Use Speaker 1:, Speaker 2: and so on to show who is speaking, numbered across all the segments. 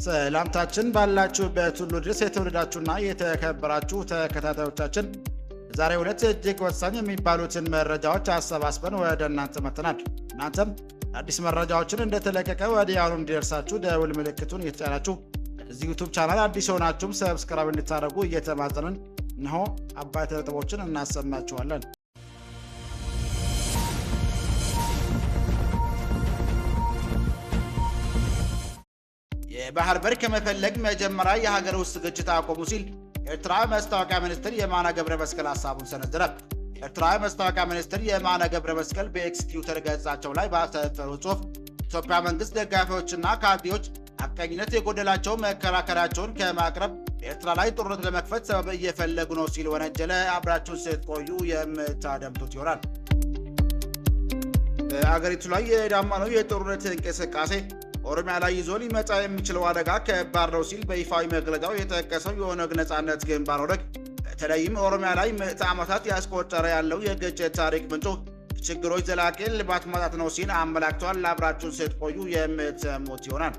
Speaker 1: ሰላምታችን ባላችሁበት ሁሉ ድረስ የተወደዳችሁና የተከበራችሁ ተከታታዮቻችን ዛሬ ሁለት እጅግ ወሳኝ የሚባሉትን መረጃዎች አሰባስበን ወደ እናንተ መጥተናል። እናንተም አዲስ መረጃዎችን እንደተለቀቀ ወዲያውኑ እንዲደርሳችሁ ደውል ምልክቱን እየተጫናችሁ እዚህ ዩቲዩብ ቻናል አዲስ ሆናችሁም ሰብስክራይብ እንድታደርጉ እየተማጸንን እነሆ አባይ ነጥቦችን እናሰማችኋለን። የባህር በር ከመፈለግ መጀመሪያ የሀገር ውስጥ ግጭት አቆሙ ሲል ኤርትራ ማስታወቂያ ሚኒስትር የማነ ገብረ መስቀል ሐሳቡን ሰነዘረ። ኤርትራ ማስታወቂያ ሚኒስትር የማነ ገብረ መስቀል በኤክስ ትዊተር ገጻቸው ላይ ባሰፈሩት ጽሑፍ ኢትዮጵያ መንግስት ደጋፊዎችና ካድሬዎች ሐቀኝነት የጎደላቸው መከራከሪያቸውን ከማቅረብ በኤርትራ ላይ ጦርነት ለመክፈት ሰበብ እየፈለጉ ነው ሲል ወነጀለ። አብራችሁን ስትቆዩ የምታደምጡት ይሆናል። በአገሪቱ ላይ የዳመነው የጦርነት እንቅስቃሴ ኦሮሚያ ላይ ይዞ ሊመጣ የሚችለው አደጋ ከባድ ነው ሲል በይፋዊ መግለጫው የጠቀሰው የኦነግ ነጻነት ግንባር ኦነግ በተለይም ኦሮሚያ ላይ ምዕተ ዓመታት ያስቆጠረ ያለው የግጭት ታሪክ ምንጩ ችግሮች ዘላቂ ልባት ማጣት ነው ሲል አመላክቷል። አብራችሁን ስትቆዩ የምትሰሙት ይሆናል።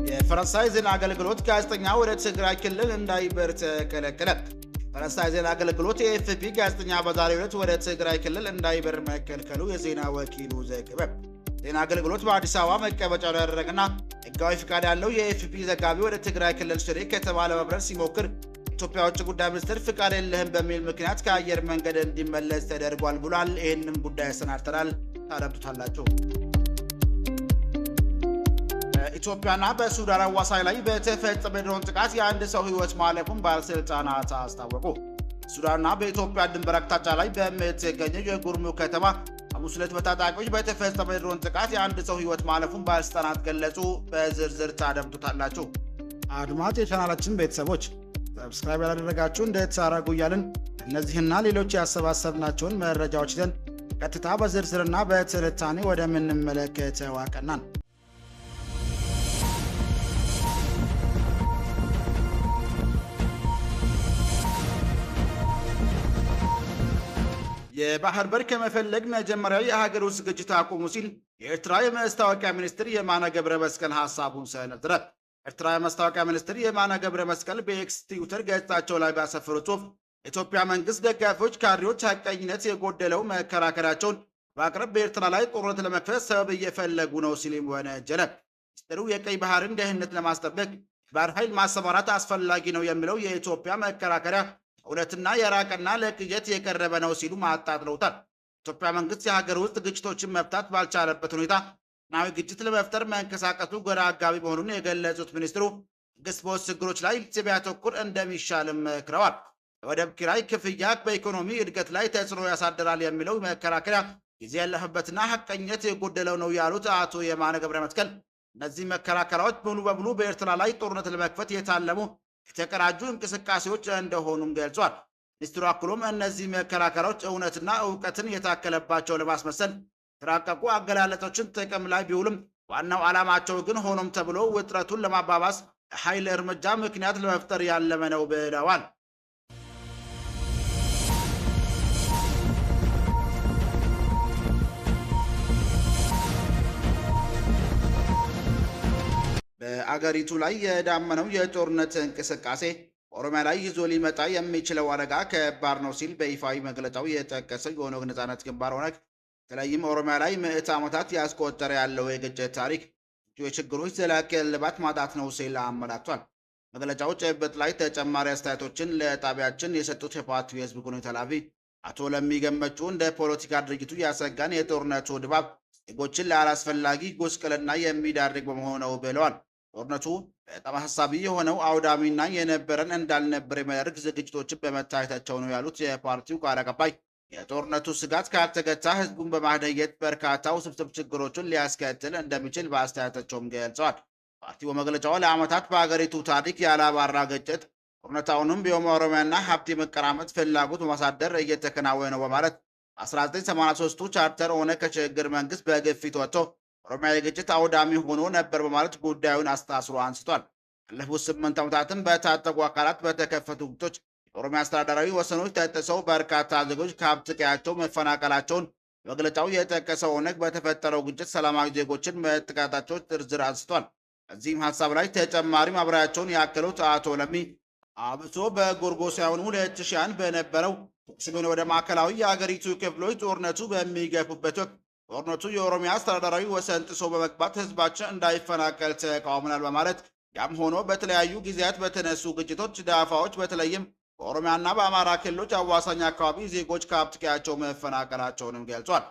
Speaker 1: የፈረንሳይ ዜና አገልግሎት ጋዜጠኛ ወደ ትግራይ ክልል እንዳይበር ተከለከለ። ፈረንሳይ ዜና አገልግሎት የኤፍፒ ጋዜጠኛ በዛሬው ዕለት ወደ ትግራይ ክልል እንዳይበር መከልከሉ የዜና ወኪሉ ዘገበ። ዜና አገልግሎት በአዲስ አበባ መቀመጫውን ያደረገና ሕጋዊ ፍቃድ ያለው የኤፍፒ ዘጋቢ ወደ ትግራይ ክልል ሽሬ ከተባለ መብረር ሲሞክር ኢትዮጵያ ውጭ ጉዳይ ሚኒስትር ፍቃድ የለህም በሚል ምክንያት ከአየር መንገድ እንዲመለስ ተደርጓል ብሏል። ይህንም ጉዳይ አሰናድተናል፣ ታደምጡታላችሁ። በኢትዮጵያና በሱዳን አዋሳኝ ላይ በተፈጸመ ድሮን ጥቃት የአንድ ሰው ሕይወት ማለፉን ባለስልጣናት አስታወቁ። ሱዳንና በኢትዮጵያ ድንበር አቅጣጫ ላይ በምትገኘው የጉርሙክ ከተማ ሐሙስ ዕለት በታጣቂዎች በተፈጸመ ድሮን ጥቃት የአንድ ሰው ሕይወት ማለፉን ባለስልጣናት ገለጹ። በዝርዝር ታደምጡታላችሁ። አድማጭ የቻናላችን ቤተሰቦች ሰብስክራይብ ያላደረጋችሁ እንድታደርጉ እያልን እነዚህና ሌሎች ያሰባሰብናቸውን መረጃዎች ይዘን ቀጥታ በዝርዝርና በትንታኔ ወደምንመለከተው አቀናን። የባህር በር ከመፈለግ መጀመሪያ የሀገር ውስጥ ግጭት አቆሙ ሲል የኤርትራ የማስታወቂያ ሚኒስትር የማነ ገብረ መስቀል ሐሳቡን ሰነዘረ። ኤርትራ የማስታወቂያ ሚኒስትር የማነ ገብረ መስቀል በኤክስ ትዊተር ገጻቸው ላይ ባሰፈሩት ጽሑፍ የኢትዮጵያ መንግስት ደጋፊዎች፣ ካድሬዎች ሐቀኝነት የጎደለው መከራከሪያቸውን በማቅረብ በኤርትራ ላይ ጦርነት ለመክፈት ሰበብ እየፈለጉ ነው ሲል ወነጀለ። ሚኒስትሩ የቀይ ባህርን ደህንነት ለማስጠበቅ የባህር ኃይል ማሰማራት አስፈላጊ ነው የሚለው የኢትዮጵያ መከራከሪያ እውነትና የራቀና ለቅዠት የቀረበ ነው ሲሉ አጣጥለውታል። ኢትዮጵያ መንግስት የሀገር ውስጥ ግጭቶችን መፍታት ባልቻለበት ሁኔታ ናዊ ግጭት ለመፍጠር መንቀሳቀሱ ግራ አጋቢ መሆኑን የገለጹት ሚኒስትሩ መንግስት በውስጥ ችግሮች ላይ ቢያተኩር እንደሚሻልም መክረዋል። የወደብ ኪራይ ክፍያ በኢኮኖሚ እድገት ላይ ተጽዕኖ ያሳድራል የሚለው መከራከሪያ ጊዜ ያለፈበትና ሐቀኝነት የጎደለው ነው ያሉት አቶ የማነ ገብረ መስቀል እነዚህ መከራከሪያዎች ሙሉ በሙሉ በኤርትራ ላይ ጦርነት ለመክፈት የታለሙ የተቀናጁ እንቅስቃሴዎች እንደሆኑም ገልጿል። ሚኒስትሩ አክሎም እነዚህ መከራከሪያዎች እውነትና እውቀትን የታከለባቸው ለማስመሰል የተራቀቁ አገላለጦችን ጥቅም ላይ ቢውልም ዋናው ዓላማቸው ግን ሆኖም ተብሎ ውጥረቱን ለማባባስ ኃይል እርምጃ ምክንያት ለመፍጠር ያለመ ነው ብለዋል። በአገሪቱ ላይ የዳመነው የጦርነት እንቅስቃሴ ኦሮሚያ ላይ ይዞ ሊመጣ የሚችለው አደጋ ከባድ ነው ሲል በይፋዊ መግለጫው የጠቀሰው የኦነግ ነጻነት ግንባር ኦነግ በተለይም ኦሮሚያ ላይ ምዕተ ዓመታት ያስቆጠረ ያለው የግጭት ታሪክ የችግሮች ዘላቂ እልባት ማጣት ነው ሲል አመላክቷል። መግለጫው ጭብጥ ላይ ተጨማሪ አስተያየቶችን ለጣቢያችን የሰጡት የፓርቲው የህዝብ ግንኙነት ኃላፊ አቶ ለሚገመቹ እንደ ፖለቲካ ድርጅቱ ያሰጋን የጦርነቱ ድባብ ዜጎችን ለአላስፈላጊ ጉስቅልና የሚዳርግ በመሆኑ ነው ብለዋል። ጦርነቱ በጣም አሳሳቢ የሆነው አውዳሚና የነበረን እንዳልነበር የሚያደርግ ዝግጅቶችን በመታየታቸው ነው ያሉት የፓርቲው ቃል አቀባይ የጦርነቱ ስጋት ካልተገታ ህዝቡን በማደየት በርካታ ውስብስብ ችግሮችን ሊያስከትል እንደሚችል በአስተያየታቸውም ገልጸዋል። ፓርቲው በመግለጫው ለዓመታት በአገሪቱ ታሪክ ያላባራ ግጭት ጦርነታውንም በኦሮሚያና ሀብት የመቀራመጥ ፍላጎት በማሳደር እየተከናወነ ነው በማለት 1983ቱ ቻርተር ኦነግ ከሽግግር መንግስት በግፊት ወጥቶ ኦሮሚያ የግጭት አውዳሚ ሆኖ ነበር በማለት ጉዳዩን አስታስሮ አንስቷል። ባለፉት 8 ዓመታትም በታጠቁ አካላት በተከፈቱ ግጭቶች የኦሮሚያ አስተዳደራዊ ወሰኖች ተጥሰው በርካታ ዜጎች ከሀብት ቀያቸው መፈናቀላቸውን መግለጫው የጠቀሰው ኦነግ በተፈጠረው ግጭት ሰላማዊ ዜጎችን መጥቃታቸው ዝርዝር አንስቷል። እዚህም ሐሳብ ላይ ተጨማሪ ማብራሪያቸውን ያከሉት አቶ ለሚ አብሶ በጎርጎሳውያኑ 2001 በነበረው ሰሜን ወደ ማዕከላዊ የአገሪቱ ክፍሎች ጦርነቱ በሚገፉበት ወቅት ጦርነቱ የኦሮሚያ አስተዳደራዊ ወሰን ጥሶ በመግባት ህዝባችን እንዳይፈናቀል ተቃውመናል በማለት ያም ሆኖ በተለያዩ ጊዜያት በተነሱ ግጭቶች ዳፋዎች በተለይም በኦሮሚያና በአማራ ክልሎች አዋሳኝ አካባቢ ዜጎች ከሀብት ቀያቸው መፈናቀላቸውንም ገልጿል።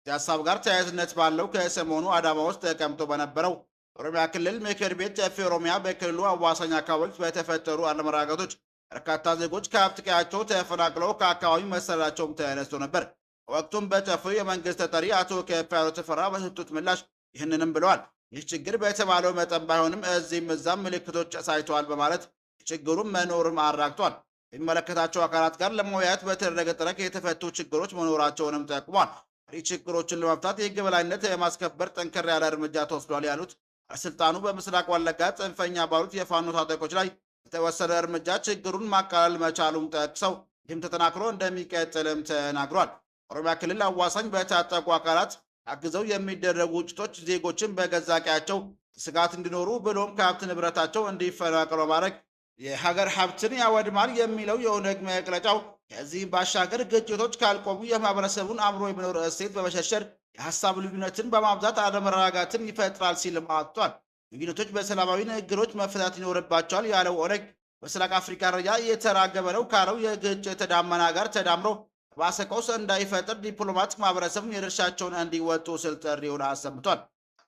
Speaker 1: ከሀሳብ ጋር ተያያዥነት ባለው ከሰሞኑ አዳማ ውስጥ ተቀምጦ በነበረው ኦሮሚያ ክልል ምክር ቤት ጨፌ ኦሮሚያ በክልሉ አዋሳኝ አካባቢዎች በተፈጠሩ አለመረጋጋቶች በርካታ ዜጎች ከሀብት ቀያቸው ተፈናቅለው ከአካባቢው መሰደዳቸውም ተነስቶ ነበር። ወቅቱም በጨፌው የመንግስት ተጠሪ አቶ ከፍያለው ተፈራ በሰጡት ምላሽ ይህንንም ብለዋል። ይህ ችግር በተባለው መጠን ባይሆንም እዚህም እዛም ምልክቶች አሳይተዋል በማለት ችግሩን መኖርም አራግጧል። የሚመለከታቸው አካላት ጋር ለመወያየት በተደረገ ጥረት የተፈቱ ችግሮች መኖራቸውንም ጠቁሟል። ይህ ችግሮችን ለመፍታት የህግ የበላይነት የማስከበር ጠንከር ያለ እርምጃ ተወስዷል ያሉት ባለስልጣኑ በምስራቅ ወለጋ ጽንፈኛ ባሉት የፋኖ ታጣቂዎች ላይ የተወሰደ እርምጃ ችግሩን ማቃለል መቻሉን ጠቅሰው ይህም ተጠናክሮ እንደሚቀጥልም ተናግሯል። ኦሮሚያ ክልል አዋሳኝ በታጠቁ አካላት አግዘው የሚደረጉ ግጭቶች ዜጎችን በገዛ ቀያቸው ስጋት እንዲኖሩ ብሎም ከሀብት ንብረታቸው እንዲፈናቀሉ ማድረግ የሀገር ሀብትን ያወድማል የሚለው የኦነግ መግለጫው ከዚህ ባሻገር ግጭቶች ካልቆሙ የማህበረሰቡን አብሮ የመኖር እሴት በመሸርሸር የሀሳብ ልዩነትን በማብዛት አለመረጋጋትን ይፈጥራል ሲልም አጥቷል። ልዩነቶች በሰላማዊ ንግግሮች መፈታት ይኖርባቸዋል ያለው ኦነግ በምስራቅ አፍሪካ ደረጃ እየተራገበ ነው ካለው የግጭት ዳመና ጋር ተዳምሮ ባሰ ቀውስ እንዳይፈጥር ዲፕሎማቲክ ማህበረሰቡን የድርሻቸውን እንዲወጡ ስል ጥሪውን አሰምቷል።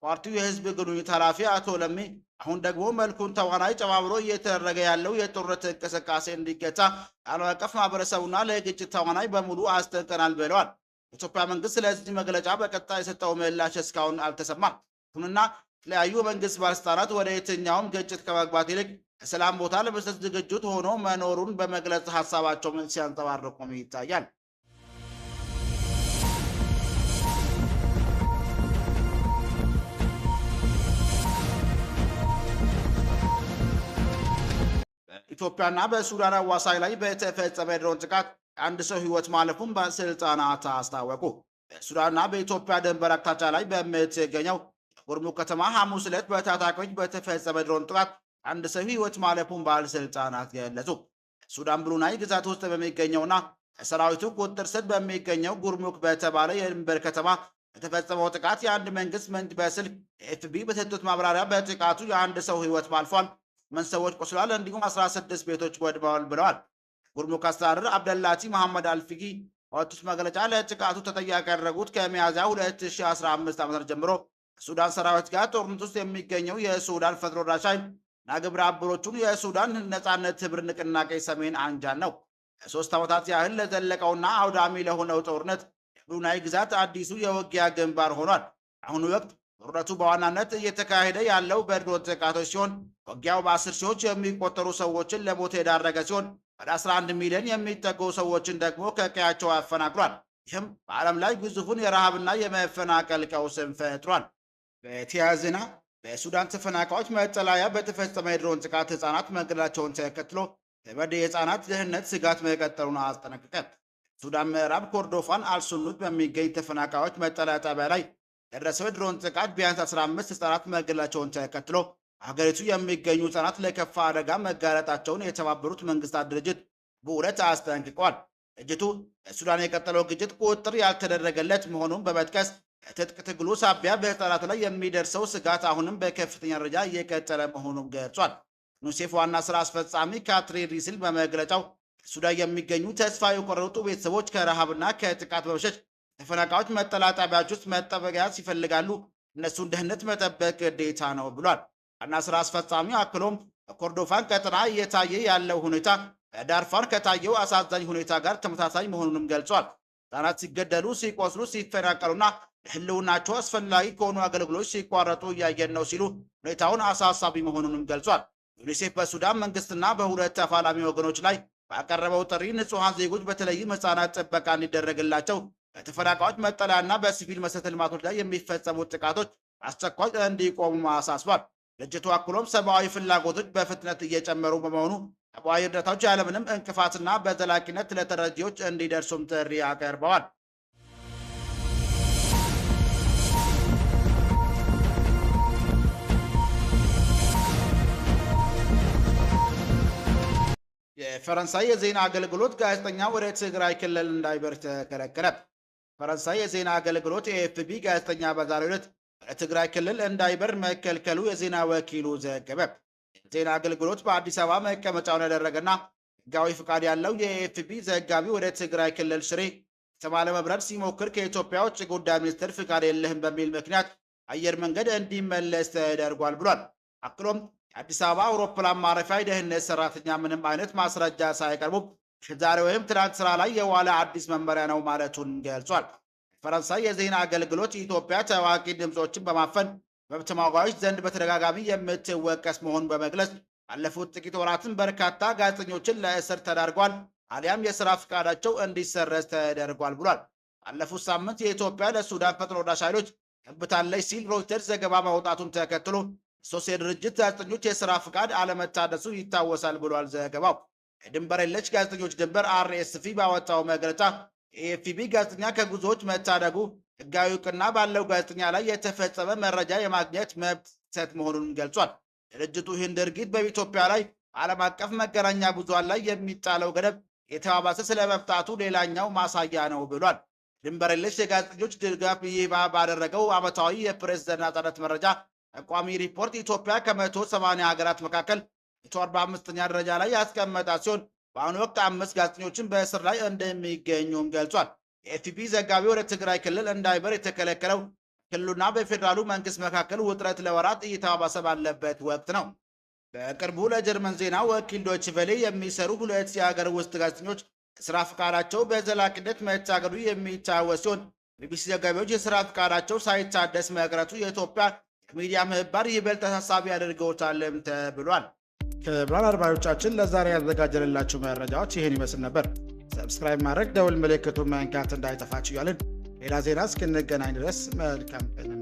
Speaker 1: ፓርቲው የህዝብ ግንኙነት ኃላፊ አቶ ለሚ አሁን ደግሞ መልኩን ተዋናይ ጨማምሮ እየተደረገ ያለው የጦርነት እንቅስቃሴ እንዲገታ ዓለም አቀፍ ማህበረሰቡና ለግጭት ተዋናይ በሙሉ አስጠንቀናል ብለዋል። የኢትዮጵያ መንግስት ለዚህ መግለጫ በቀጥታ የሰጠው ምላሽ እስካሁን አልተሰማም። ይሁንና የተለያዩ መንግስት ባለስልጣናት ወደ የትኛውም ግጭት ከመግባት ይልቅ የሰላም ቦታ ለመስጠት ዝግጁት ሆኖ መኖሩን በመግለጽ ሀሳባቸውን ሲያንጸባርቁም ይታያል። ኢትዮጵያና በሱዳን አዋሳኝ ላይ በተፈጸመ የድሮን ጥቃት አንድ ሰው ህይወት ማለፉን ባለስልጣናት አስታወቁ። በሱዳንና በኢትዮጵያ ድንበር አቅጣጫ ላይ በምትገኘው ጉርሙክ ከተማ ሐሙስ ዕለት በታጣቂዎች በተፈጸመ ድሮን ጥቃት አንድ ሰው ህይወት ማለፉን ባለስልጣናት ገለጹ። ሱዳን ብሉ ናይል ግዛት ውስጥ በሚገኘውና ሰራዊቱ ቁጥጥር ስር በሚገኘው ጉርሙክ በተባለ የድንበር ከተማ በተፈጸመው ጥቃት የአንድ መንግስት ምንጭ በስልክ ኤፍቢ በሰጡት ማብራሪያ በጥቃቱ የአንድ ሰው ህይወት ማልፏል፣ 8 ሰዎች ቆስለዋል፣ እንዲሁም 16 ቤቶች ወድመዋል ብለዋል። ጉርሙክ አስተዳደር አብደላቲ መሐመድ አልፊጊ ባወጡት መግለጫ ለጥቃቱ ተጠያቂ ያደረጉት ከሚያዝያ 2015 ዓ.ም ጀምሮ ከሱዳን ሰራዊት ጋር ጦርነት ውስጥ የሚገኘው የሱዳን ፈጥኖ ደራሽ ኃይል እና ግብረ አበሮቹን የሱዳን ነጻነት ህብር ንቅናቄ ሰሜን አንጃን ነው። ለ3 ዓመታት ያህል ለዘለቀውና አውዳሚ ለሆነው ጦርነት የብሉ ናይል ግዛት አዲሱ የውጊያ ግንባር ሆኗል። አሁኑ ወቅት ጦርነቱ በዋናነት እየተካሄደ ያለው በድሮን ጥቃቶች ሲሆን ውጊያው በ10 ሺዎች የሚቆጠሩ ሰዎችን ለሞት የዳረገ ሲሆን ወደ 11 ሚሊዮን የሚጠጉ ሰዎችን ደግሞ ከቀያቸው አፈናቅሏል። ይህም በዓለም ላይ ግዙፉን የረሃብና የመፈናቀል ቀውስን ፈጥሯል። በተያያዘ ዜና በሱዳን ተፈናቃዮች መጠለያ በተፈጸመ የድሮን ጥቃት ህፃናት መገደላቸውን ተከትሎ ተመድ የህፃናት ደህንነት ስጋት መቀጠሉን አስጠነቀቀ። ሱዳን ምዕራብ ኮርዶፋን አልሱኑት በሚገኝ ተፈናቃዮች መጠለያ ጣቢያ ላይ የደረሰው የድሮን ጥቃት ቢያንስ 15 ህፃናት መገደላቸውን ተከትሎ ሀገሪቱ የሚገኙ ህፃናት ለከፋ አደጋ መጋለጣቸውን የተባበሩት መንግስታት ድርጅት በሁለት አስጠንቅቋል። ድርጅቱ በሱዳን የቀጠለው ግጭት ቁጥጥር ያልተደረገለት መሆኑን በመጥቀስ የትጥቅ ትግሉ ሳቢያ በህፃናት ላይ የሚደርሰው ስጋት አሁንም በከፍተኛ ደረጃ እየቀጠለ መሆኑን ገልጿል። ዩኒሴፍ ዋና ስራ አስፈጻሚ ካትሪን ሪስል በመግለጫው ሱዳን የሚገኙ ተስፋ የቆረጡ ቤተሰቦች ከረሃብና ከጥቃት በመሸሽ ተፈናቃዮች መጠለያ ጣቢያዎች ውስጥ መጠበቂያ ይፈልጋሉ፣ እነሱን ደህንነት መጠበቅ ግዴታ ነው ብሏል። ዋና ስራ አስፈጻሚ አክሎም በኮርዶፋን ቀጠና እየታየ ያለው ሁኔታ በዳርፋር ከታየው አሳዛኝ ሁኔታ ጋር ተመሳሳይ መሆኑንም ገልጿል። ህጻናት ሲገደሉ፣ ሲቆስሉ፣ ሲፈናቀሉና ለህልውናቸው አስፈላጊ ከሆኑ አገልግሎቶች ሲቋረጡ እያየን ነው ሲሉ ሁኔታውን አሳሳቢ መሆኑንም ገልጿል። ዩኒሴፍ በሱዳን መንግስትና በሁለት ተፋላሚ ወገኖች ላይ ባቀረበው ጥሪ ንጹሐን ዜጎች በተለይም ህጻናት ጥበቃ እንዲደረግላቸው በተፈናቃዮች መጠለያና በሲቪል መሰረተ ልማቶች ላይ የሚፈጸሙት ጥቃቶች አስቸኳይ እንዲቆሙ አሳስቧል። ድርጅቱ አክሎም ሰብአዊ ፍላጎቶች በፍጥነት እየጨመሩ በመሆኑ ሰብአዊ እርዳታዎች ያለምንም እንቅፋትና በዘላቂነት ለተረጂዎች እንዲደርሱም ጥሪ አቀርበዋል። የፈረንሳይ የዜና አገልግሎት ጋዜጠኛ ወደ ትግራይ ክልል እንዳይበር ተከለከለ። ፈረንሳይ የዜና አገልግሎት ኤኤፍፒ ጋዜጠኛ በዛሬው ዕለት ወደ ትግራይ ክልል እንዳይበር መከልከሉ የዜና ወኪሉ ዘገበ። የዜና አገልግሎት በአዲስ አበባ መቀመጫውን ያደረገና ሕጋዊ ፍቃድ ያለው የኤኤፍፒ ዘጋቢ ወደ ትግራይ ክልል ሽሬ ከተማ ለመብረር ሲሞክር ከኢትዮጵያ ውጭ ጉዳይ ሚኒስቴር ፍቃድ የለህም በሚል ምክንያት አየር መንገድ እንዲመለስ ተደርጓል ብሏል። አክሎም የአዲስ አበባ አውሮፕላን ማረፊያ የደህንነት ሰራተኛ ምንም አይነት ማስረጃ ሳይቀርቡ ዛሬ ወይም ትናንት ስራ ላይ የዋለ አዲስ መመሪያ ነው ማለቱን ገልጿል። ፈረንሳይ የዜና አገልግሎት ኢትዮጵያ ታዋቂ ድምፆችን በማፈን መብት ተሟጋቾች ዘንድ በተደጋጋሚ የምትወቀስ መሆኑን በመግለጽ ባለፉት ጥቂት ወራትን በርካታ ጋዜጠኞችን ለእስር ተዳርጓል አሊያም የስራ ፍቃዳቸው እንዲሰረዝ ተደርጓል ብሏል። ባለፉት ሳምንት የኢትዮጵያ ለሱዳን ፈጥኖ ደራሽ ኃይሎች ገብታለች ሲል ሮይተርስ ዘገባ ማውጣቱን ተከትሎ ሶስት የድርጅት ጋዜጠኞች የስራ ፍቃድ አለመታደሱ ይታወሳል ብሏል ዘገባው። የድንበር የለሽ ጋዜጠኞች ድንበር አርኤስፊ ባወጣው መግለጫ የኤኤፍፒ ጋዜጠኛ ከጉዞዎች መታደጉ ህጋዊ እውቅና ባለው ጋዜጠኛ ላይ የተፈጸመ መረጃ የማግኘት መብት ጥሰት መሆኑን ገልጿል። ድርጅቱ ይህን ድርጊት በኢትዮጵያ ላይ ዓለም አቀፍ መገናኛ ብዙሃን ላይ የሚጣለው ገደብ የተባባሰ ስለመፍታቱ ሌላኛው ማሳያ ነው ብሏል። ድንበር የለሽ የጋዜጠኞች ድጋፍ ይፋ ባደረገው ዓመታዊ የፕሬስ ነጻነት መረጃ ጠቋሚ ሪፖርት ኢትዮጵያ ከ180 ሀገራት መካከል 145ኛ ደረጃ ላይ ያስቀመጣ ሲሆን በአሁኑ ወቅት 5 ጋዜጠኞችን በእስር ላይ እንደሚገኙም ገልጿል። የኤፍፒ ዘጋቢ ወደ ትግራይ ክልል እንዳይበር የተከለከለው ክልሉና በፌዴራሉ መንግስት መካከል ውጥረት ለወራት እየተባባሰ ባለበት ወቅት ነው። በቅርቡ ለጀርመን ዜና ወኪል ዶይቼ ቬለ የሚሰሩ 2 የሀገር ውስጥ ጋዜጠኞች የስራ ፍቃዳቸው በዘላቂነት መታገዱ የሚታወስ ሲሆን ቢቢሲ ዘጋቢዎች የስራ ፍቃዳቸው ሳይታደስ መቅረቱ የኢትዮጵያ ሚዲያ ምህባር ይበልጥ ተሳሳቢ ያደርገውታልም ተብሏል። ክቡራን አድማጮቻችን ለዛሬ ያዘጋጀንላችሁ መረጃዎች ይህን ይመስል ነበር። ሰብስክራይብ ማድረግ፣ ደውል ምልክቱን መንካት እንዳይጠፋችሁ እያልን ሌላ ዜና እስክንገናኝ ድረስ መልካም ቀን